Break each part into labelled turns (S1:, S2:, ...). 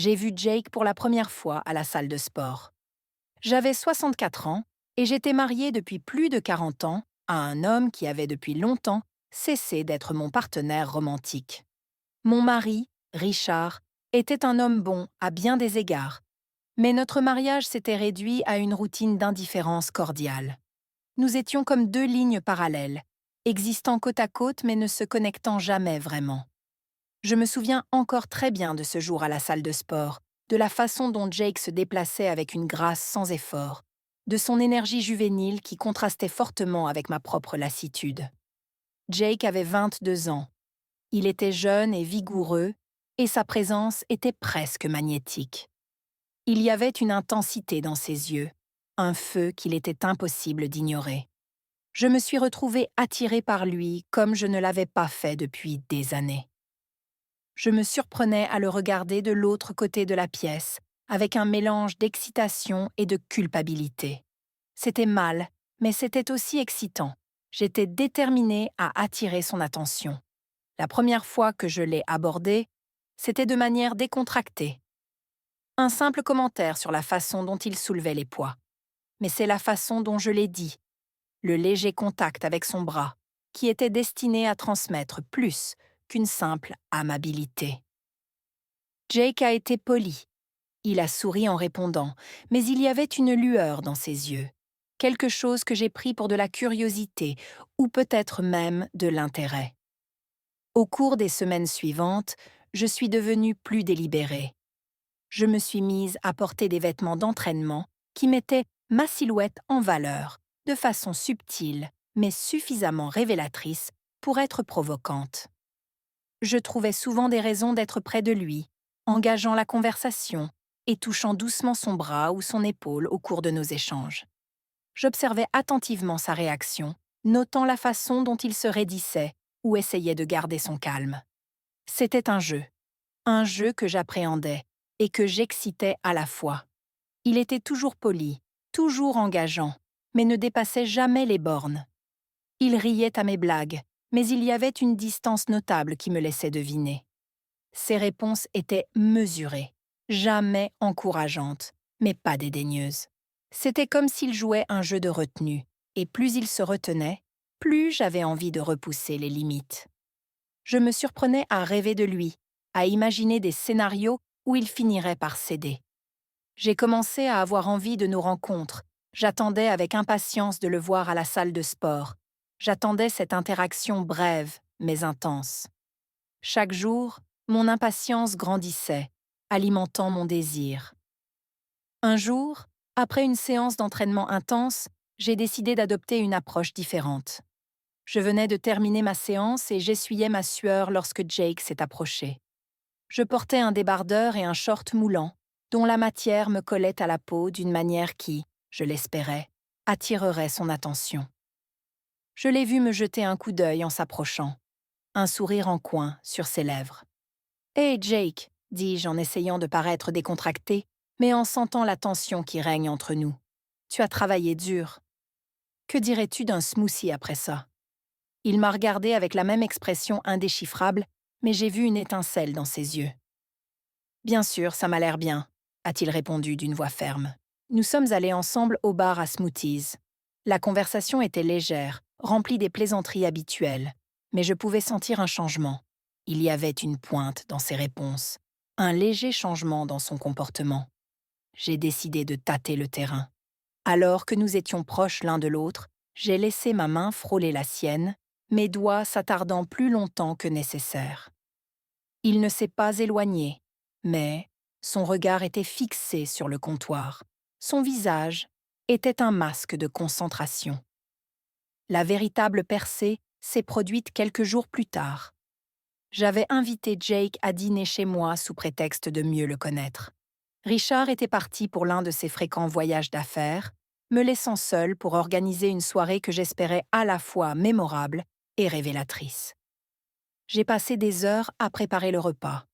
S1: j'ai vu Jake pour la première fois à la salle de sport. J'avais 64 ans et j'étais mariée depuis plus de 40 ans à un homme qui avait depuis longtemps cessé d'être mon partenaire romantique. Mon mari, Richard, était un homme bon à bien des égards, mais notre mariage s'était réduit à une routine d'indifférence cordiale. Nous étions comme deux lignes parallèles, existant côte à côte mais ne se connectant jamais vraiment. Je me souviens encore très bien de ce jour à la salle de sport, de la façon dont Jake se déplaçait avec une grâce sans effort, de son énergie juvénile qui contrastait fortement avec ma propre lassitude. Jake avait 22 ans. Il était jeune et vigoureux, et sa présence était presque magnétique. Il y avait une intensité dans ses yeux, un feu qu'il était impossible d'ignorer. Je me suis retrouvée attirée par lui comme je ne l'avais pas fait depuis des années. Je me surprenais à le regarder de l'autre côté de la pièce, avec un mélange d'excitation et de culpabilité. C'était mal, mais c'était aussi excitant. J'étais déterminée à attirer son attention. La première fois que je l'ai abordé, c'était de manière décontractée. Un simple commentaire sur la façon dont il soulevait les poids. Mais c'est la façon dont je l'ai dit, le léger contact avec son bras, qui était destiné à transmettre plus qu'une simple amabilité. Jake a été poli. Il a souri en répondant, mais il y avait une lueur dans ses yeux. Quelque chose que j'ai pris pour de la curiosité, ou peut-être même de l'intérêt. Au cours des semaines suivantes, je suis devenue plus délibérée. Je me suis mise à porter des vêtements d'entraînement qui mettaient ma silhouette en valeur, de façon subtile, mais suffisamment révélatrice pour être provocante. Je trouvais souvent des raisons d'être près de lui, engageant la conversation et touchant doucement son bras ou son épaule au cours de nos échanges. J'observais attentivement sa réaction, notant la façon dont il se raidissait ou essayait de garder son calme. C'était un jeu que j'appréhendais et que j'excitais à la fois. Il était toujours poli, toujours engageant, mais ne dépassait jamais les bornes. Il riait à mes blagues, mais il y avait une distance notable qui me laissait deviner. Ses réponses étaient mesurées, jamais encourageantes, mais pas dédaigneuses. C'était comme s'il jouait un jeu de retenue, et plus il se retenait, plus j'avais envie de repousser les limites. Je me surprenais à rêver de lui, à imaginer des scénarios où il finirait par céder. J'ai commencé à avoir envie de nos rencontres. J'attendais avec impatience de le voir à la salle de sport. J'attendais cette interaction brève, mais intense. Chaque jour, mon impatience grandissait, alimentant mon désir. Un jour, après une séance d'entraînement intense, j'ai décidé d'adopter une approche différente. Je venais de terminer ma séance et j'essuyais ma sueur lorsque Jake s'est approché. Je portais un débardeur et un short moulant, dont la matière me collait à la peau d'une manière qui, je l'espérais, attirerait son attention. Je l'ai vu me jeter un coup d'œil en s'approchant, un sourire en coin sur ses lèvres. « Hé, Jake !» dis-je en essayant de paraître décontracté, mais en sentant la tension qui règne entre nous. « Tu as travaillé dur. Que dirais-tu d'un smoothie après ça ?» Il m'a regardé avec la même expression indéchiffrable, mais j'ai vu une étincelle dans ses yeux. « Bien sûr, ça m'a l'air bien », a-t-il répondu d'une voix ferme. Nous sommes allés ensemble au bar à smoothies. La conversation était légère, remplie des plaisanteries habituelles, mais je pouvais sentir un changement. Il y avait une pointe dans ses réponses, un léger changement dans son comportement. J'ai décidé de tâter le terrain. Alors que nous étions proches l'un de l'autre, j'ai laissé ma main frôler la sienne, mes doigts s'attardant plus longtemps que nécessaire. Il ne s'est pas éloigné, mais son regard était fixé sur le comptoir. Son visage était un masque de concentration. La véritable percée s'est produite quelques jours plus tard. J'avais invité Jake à dîner chez moi sous prétexte de mieux le connaître. Richard était parti pour l'un de ses fréquents voyages d'affaires, me laissant seule pour organiser une soirée que j'espérais à la fois mémorable et révélatrice. J'ai passé des heures à préparer le repas,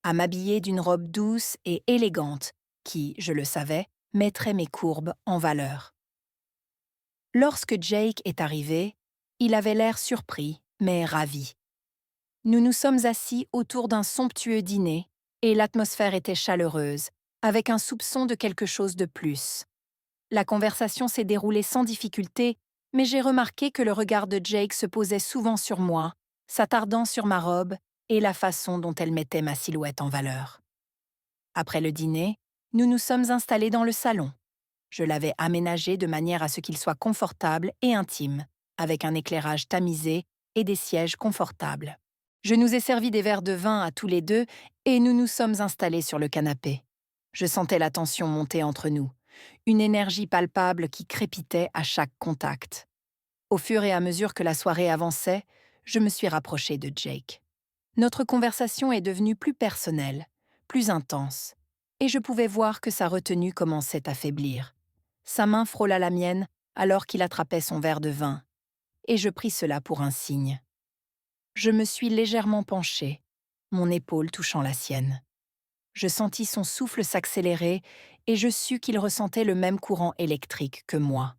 S1: à m'habiller d'une robe douce et élégante qui, je le savais, mettrait mes courbes en valeur. Lorsque Jake est arrivé, il avait l'air surpris, mais ravi. Nous nous sommes assis autour d'un somptueux dîner Et l'atmosphère était chaleureuse, avec un soupçon de quelque chose de plus. La conversation s'est déroulée sans difficulté, mais j'ai remarqué que le regard de Jake se posait souvent sur moi, s'attardant sur ma robe et la façon dont elle mettait ma silhouette en valeur. Après le dîner, nous nous sommes installés dans le salon. Je l'avais aménagé de manière à ce qu'il soit confortable et intime, avec un éclairage tamisé et des sièges confortables. Je nous ai servi des verres de vin à tous les deux et nous nous sommes installés sur le canapé. Je sentais la tension monter entre nous, une énergie palpable qui crépitait à chaque contact. Au fur et à mesure que la soirée avançait, je me suis rapprochée de Jake. Notre conversation est devenue plus personnelle, plus intense, et je pouvais voir que sa retenue commençait à faiblir. Sa main frôla la mienne alors qu'il attrapait son verre de vin, et je pris cela pour un signe. Je me suis légèrement penchée, mon épaule touchant la sienne. Je sentis son souffle s'accélérer et je sus qu'il ressentait le même courant électrique que moi.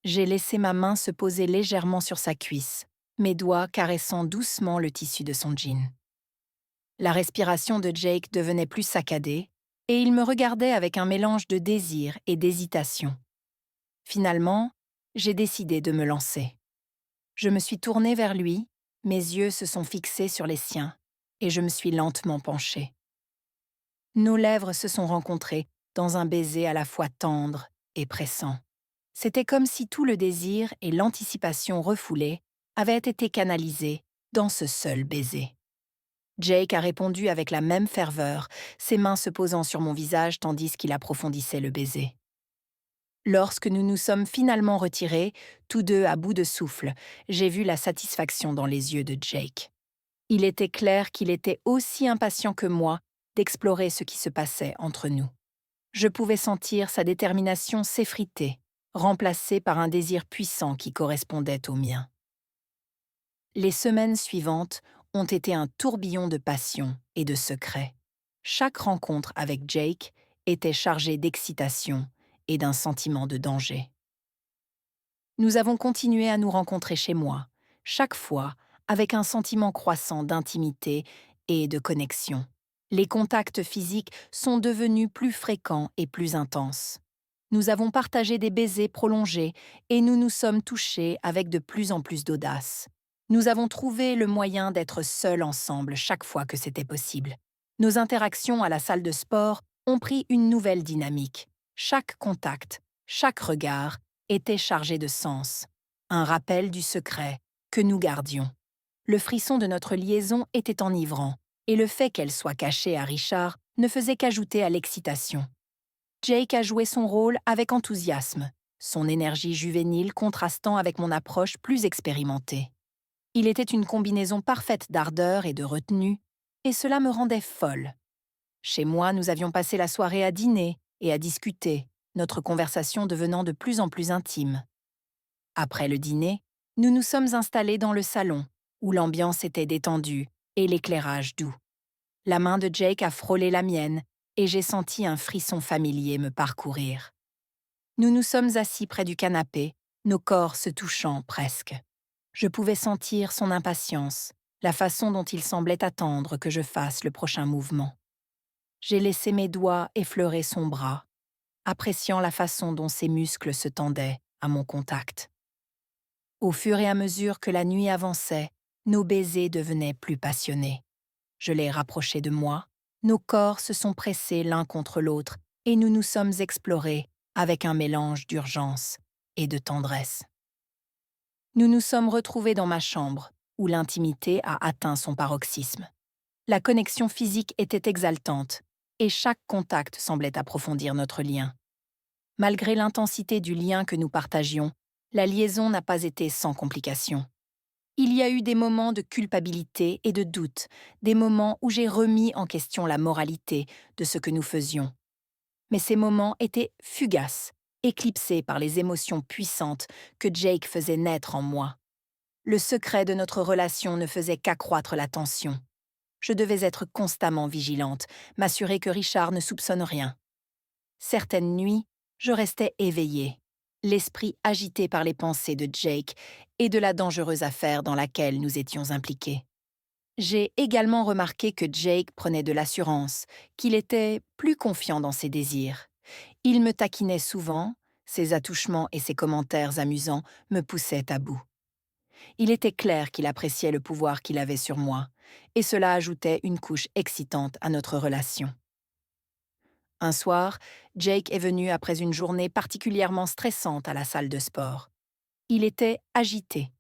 S1: J'ai laissé ma main se poser légèrement sur sa cuisse, mes doigts caressant doucement le tissu de son jean. La respiration de Jake devenait plus saccadée, et il me regardait avec un mélange de désir et d'hésitation. Finalement, j'ai décidé de me lancer. Je me suis tournée vers lui, mes yeux se sont fixés sur les siens, et je me suis lentement penchée. Nos lèvres se sont rencontrées dans un baiser à la fois tendre et pressant. C'était comme si tout le désir et l'anticipation refoulée avaient été canalisés dans ce seul baiser. Jake a répondu avec la même ferveur, ses mains se posant sur mon visage tandis qu'il approfondissait le baiser. Lorsque nous nous sommes finalement retirés, tous deux à bout de souffle, j'ai vu la satisfaction dans les yeux de Jake. Il était clair qu'il était aussi impatient que moi d'explorer ce qui se passait entre nous. Je pouvais sentir sa détermination s'effriter, remplacée par un désir puissant qui correspondait au mien. Les semaines suivantes ont été un tourbillon de passion et de secrets. Chaque rencontre avec Jake était chargée d'excitation et d'un sentiment de danger. Nous avons continué à nous rencontrer chez moi, chaque fois avec un sentiment croissant d'intimité et de connexion. Les contacts physiques sont devenus plus fréquents et plus intenses. Nous avons partagé des baisers prolongés et nous nous sommes touchés avec de plus en plus d'audace. Nous avons trouvé le moyen d'être seuls ensemble chaque fois que c'était possible. Nos interactions à la salle de sport ont pris une nouvelle dynamique. Chaque contact, chaque regard était chargé de sens, un rappel du secret que nous gardions. Le frisson de notre liaison était enivrant, et le fait qu'elle soit cachée à Richard ne faisait qu'ajouter à l'excitation. Jake a joué son rôle avec enthousiasme, son énergie juvénile contrastant avec mon approche plus expérimentée. Il était une combinaison parfaite d'ardeur et de retenue, et cela me rendait folle. Chez moi, nous avions passé la soirée à dîner et à discuter, notre conversation devenant de plus en plus intime. Après le dîner, nous nous sommes installés dans le salon, où l'ambiance était détendue et l'éclairage doux. La main de Jake a frôlé la mienne, et j'ai senti un frisson familier me parcourir. Nous nous sommes assis près du canapé, nos corps se touchant presque. Je pouvais sentir son impatience, la façon dont il semblait attendre que je fasse le prochain mouvement. J'ai laissé mes doigts effleurer son bras, appréciant la façon dont ses muscles se tendaient à mon contact. Au fur et à mesure que la nuit avançait, nos baisers devenaient plus passionnés. Je l'ai rapproché de moi, nos corps se sont pressés l'un contre l'autre et nous nous sommes explorés avec un mélange d'urgence et de tendresse. Nous nous sommes retrouvés dans ma chambre, où l'intimité a atteint son paroxysme. La connexion physique était exaltante, et chaque contact semblait approfondir notre lien. Malgré l'intensité du lien que nous partagions, la liaison n'a pas été sans complications. Il y a eu des moments de culpabilité et de doute, des moments où j'ai remis en question la moralité de ce que nous faisions. Mais ces moments étaient fugaces, éclipsés par les émotions puissantes que Jake faisait naître en moi. Le secret de notre relation ne faisait qu'accroître la tension. Je devais être constamment vigilante, m'assurer que Richard ne soupçonne rien. Certaines nuits, je restais éveillée, l'esprit agité par les pensées de Jake et de la dangereuse affaire dans laquelle nous étions impliqués. J'ai également remarqué que Jake prenait de l'assurance, qu'il était plus confiant dans ses désirs. Il me taquinait souvent, ses attouchements et ses commentaires amusants me poussaient à bout. Il était clair qu'il appréciait le pouvoir qu'il avait sur moi, et cela ajoutait une couche excitante à notre relation. Un soir, Jake est venu après une journée particulièrement stressante à la salle de sport. Il était agité.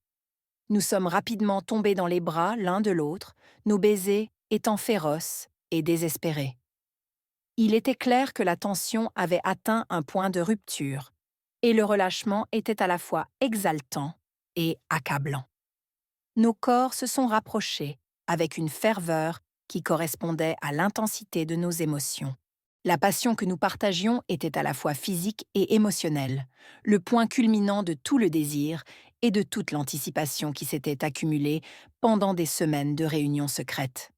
S1: Nous sommes rapidement tombés dans les bras l'un de l'autre, nos baisers étant féroces et désespérés. Il était clair que la tension avait atteint un point de rupture, et le relâchement était à la fois exaltant et accablant. Nos corps se sont rapprochés avec une ferveur qui correspondait à l'intensité de nos émotions. La passion que nous partagions était à la fois physique et émotionnelle, le point culminant de tout le désir et de toute l'anticipation qui s'était accumulée pendant des semaines de réunions secrètes.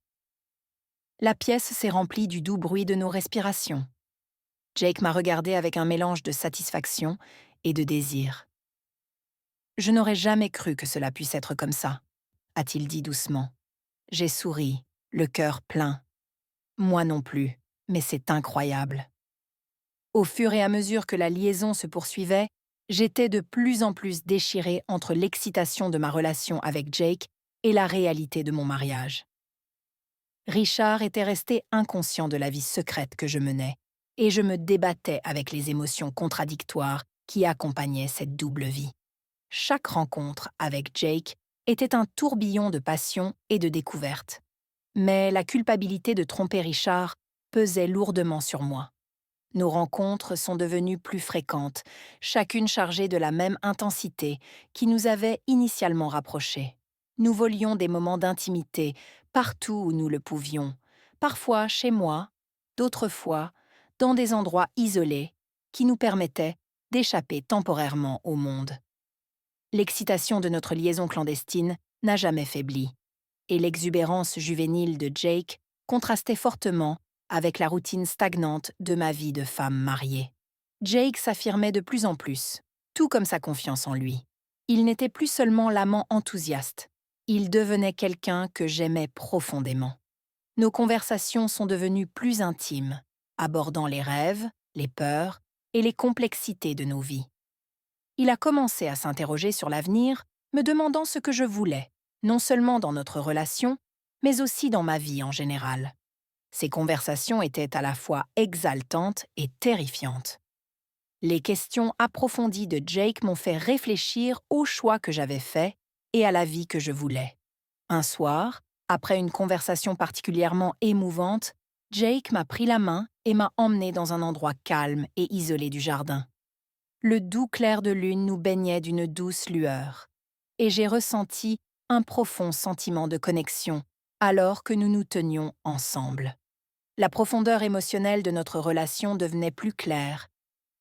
S1: La pièce s'est remplie du doux bruit de nos respirations. Jake m'a regardé avec un mélange de satisfaction et de désir. « Je n'aurais jamais cru que cela puisse être comme ça », a-t-il dit doucement. J'ai souri, le cœur plein. Moi non plus, mais c'est incroyable. Au fur et à mesure que la liaison se poursuivait, j'étais de plus en plus déchirée entre l'excitation de ma relation avec Jake et la réalité de mon mariage. Richard était resté inconscient de la vie secrète que je menais, et je me débattais avec les émotions contradictoires qui accompagnaient cette double vie. Chaque rencontre avec Jake était un tourbillon de passion et de découverte. Mais la culpabilité de tromper Richard pesait lourdement sur moi. Nos rencontres sont devenues plus fréquentes, chacune chargée de la même intensité qui nous avait initialement rapprochés. Nous volions des moments d'intimité partout où nous le pouvions, parfois chez moi, d'autres fois dans des endroits isolés qui nous permettaient d'échapper temporairement au monde. L'excitation de notre liaison clandestine n'a jamais faibli, et l'exubérance juvénile de Jake contrastait fortement avec la routine stagnante de ma vie de femme mariée. Jake s'affirmait de plus en plus, tout comme sa confiance en lui. Il n'était plus seulement l'amant enthousiaste, il devenait quelqu'un que j'aimais profondément. Nos conversations sont devenues plus intimes, abordant les rêves, les peurs et les complexités de nos vies. Il a commencé à s'interroger sur l'avenir, me demandant ce que je voulais, non seulement dans notre relation, mais aussi dans ma vie en général. Ces conversations étaient à la fois exaltantes et terrifiantes. Les questions approfondies de Jake m'ont fait réfléchir au choix que j'avais fait et à la vie que je voulais. Un soir, après une conversation particulièrement émouvante, Jake m'a pris la main et m'a emmené dans un endroit calme et isolé du jardin. Le doux clair de lune nous baignait d'une douce lueur, et j'ai ressenti un profond sentiment de connexion alors que nous nous tenions ensemble. La profondeur émotionnelle de notre relation devenait plus claire,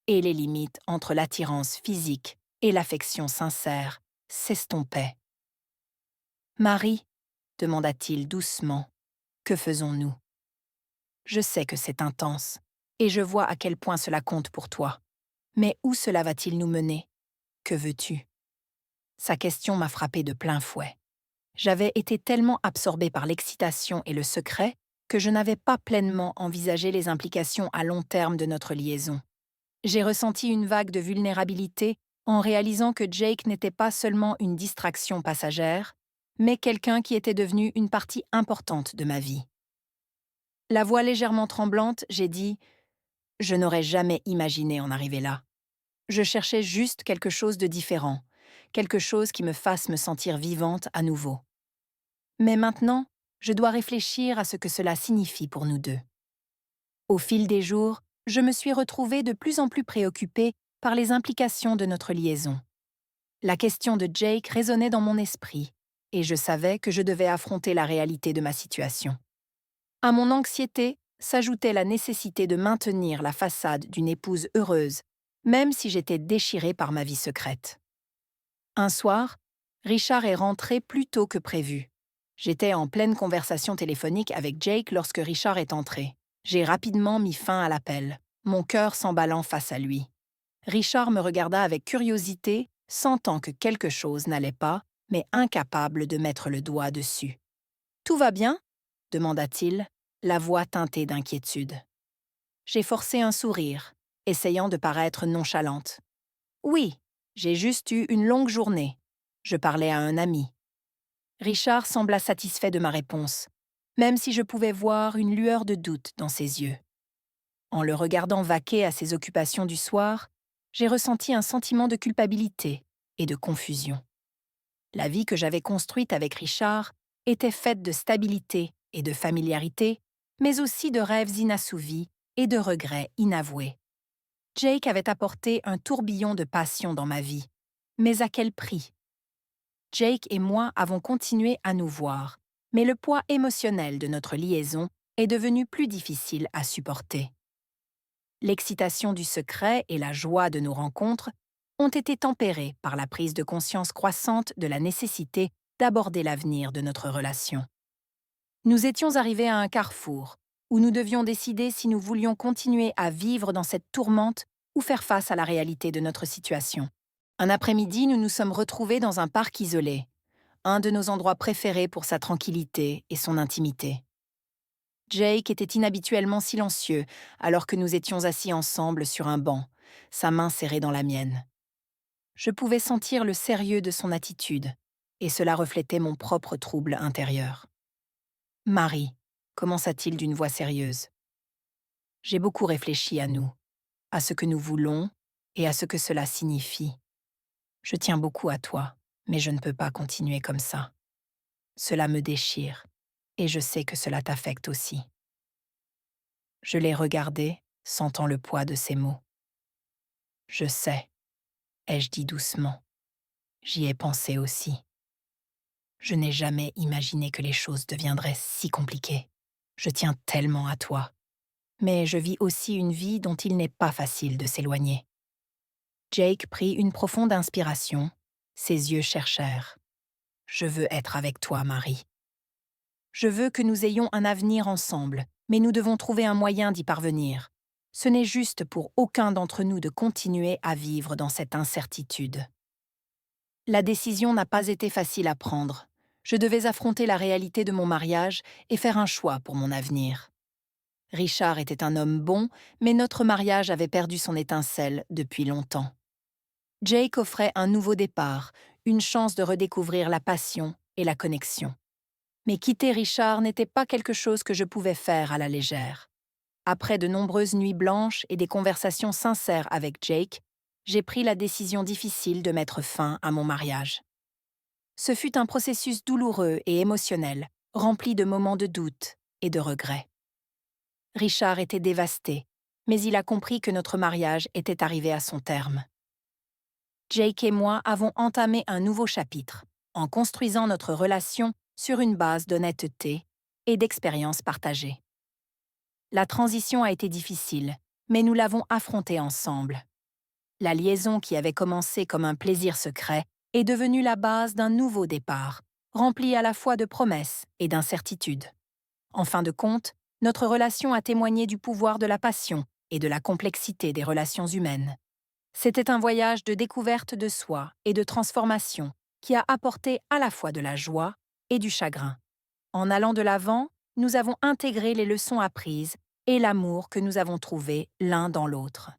S1: et les limites entre l'attirance physique et l'affection sincère s'estompaient. « Marie, demanda-t-il doucement, que faisons-nous ? Je sais que c'est intense, et je vois à quel point cela compte pour toi. Mais où cela va-t-il nous mener ? Que veux-tu ? Sa question m'a frappée de plein fouet. J'avais été tellement absorbée par l'excitation et le secret que je n'avais pas pleinement envisagé les implications à long terme de notre liaison. J'ai ressenti une vague de vulnérabilité en réalisant que Jake n'était pas seulement une distraction passagère, mais quelqu'un qui était devenu une partie importante de ma vie. La voix légèrement tremblante, j'ai dit « Je n'aurais jamais imaginé en arriver là. Je cherchais juste quelque chose de différent, quelque chose qui me fasse me sentir vivante à nouveau. Mais maintenant, je dois réfléchir à ce que cela signifie pour nous deux. » Au fil des jours, je me suis retrouvée de plus en plus préoccupée par les implications de notre liaison. La question de Jake résonnait dans mon esprit, et je savais que je devais affronter la réalité de ma situation. À mon anxiété s'ajoutait la nécessité de maintenir la façade d'une épouse heureuse, même si j'étais déchirée par ma vie secrète. Un soir, Richard est rentré plus tôt que prévu. J'étais en pleine conversation téléphonique avec Jake lorsque Richard est entré. J'ai rapidement mis fin à l'appel, mon cœur s'emballant face à lui. Richard me regarda avec curiosité, sentant que quelque chose n'allait pas, mais incapable de mettre le doigt dessus. Tout va bien? Demanda-t-il, la voix teintée d'inquiétude. J'ai forcé un sourire, essayant de paraître nonchalante. Oui, j'ai juste eu une longue journée. Je parlais à un ami. Richard sembla satisfait de ma réponse, même si je pouvais voir une lueur de doute dans ses yeux. En le regardant vaquer à ses occupations du soir, j'ai ressenti un sentiment de culpabilité et de confusion. La vie que j'avais construite avec Richard était faite de stabilité et de familiarité, mais aussi de rêves inassouvis et de regrets inavoués. Jake avait apporté un tourbillon de passion dans ma vie, mais à quel prix? Jake et moi avons continué à nous voir, mais le poids émotionnel de notre liaison est devenu plus difficile à supporter. L'excitation du secret et la joie de nos rencontres ont été tempérées par la prise de conscience croissante de la nécessité d'aborder l'avenir de notre relation. Nous étions arrivés à un carrefour où nous devions décider si nous voulions continuer à vivre dans cette tourmente ou faire face à la réalité de notre situation. Un après-midi, nous nous sommes retrouvés dans un parc isolé, un de nos endroits préférés pour sa tranquillité et son intimité. Jake était inhabituellement silencieux alors que nous étions assis ensemble sur un banc, sa main serrée dans la mienne. Je pouvais sentir le sérieux de son attitude, et cela reflétait mon propre trouble intérieur. « Marie », commença-t-il d'une voix sérieuse, « j'ai beaucoup réfléchi à nous, à ce que nous voulons et à ce que cela signifie. Je tiens beaucoup à toi, mais je ne peux pas continuer comme ça. Cela me déchire, et je sais que cela t'affecte aussi. » Je l'ai regardé, sentant le poids de ses mots. « Je sais, » ai-je dit doucement. J'y ai pensé aussi. Je n'ai jamais imaginé que les choses deviendraient si compliquées. Je tiens tellement à toi. Mais je vis aussi une vie dont il n'est pas facile de s'éloigner. Jake prit une profonde inspiration. Ses yeux cherchèrent. « Je veux être avec toi, Marie. Je veux que nous ayons un avenir ensemble, mais nous devons trouver un moyen d'y parvenir. Ce n'est juste pour aucun d'entre nous de continuer à vivre dans cette incertitude. » La décision n'a pas été facile à prendre. Je devais affronter la réalité de mon mariage et faire un choix pour mon avenir. Richard était un homme bon, mais notre mariage avait perdu son étincelle depuis longtemps. Jake offrait un nouveau départ, une chance de redécouvrir la passion et la connexion. Mais quitter Richard n'était pas quelque chose que je pouvais faire à la légère. Après de nombreuses nuits blanches et des conversations sincères avec Jake, j'ai pris la décision difficile de mettre fin à mon mariage. Ce fut un processus douloureux et émotionnel, rempli de moments de doute et de regrets. Richard était dévasté, mais il a compris que notre mariage était arrivé à son terme. Jake et moi avons entamé un nouveau chapitre, en construisant notre relation sur une base d'honnêteté et d'expériences partagées. La transition a été difficile, mais nous l'avons affrontée ensemble. La liaison qui avait commencé comme un plaisir secret est devenue la base d'un nouveau départ, rempli à la fois de promesses et d'incertitudes. En fin de compte, notre relation a témoigné du pouvoir de la passion et de la complexité des relations humaines. C'était un voyage de découverte de soi et de transformation qui a apporté à la fois de la joie et du chagrin. En allant de l'avant, nous avons intégré les leçons apprises et l'amour que nous avons trouvé l'un dans l'autre.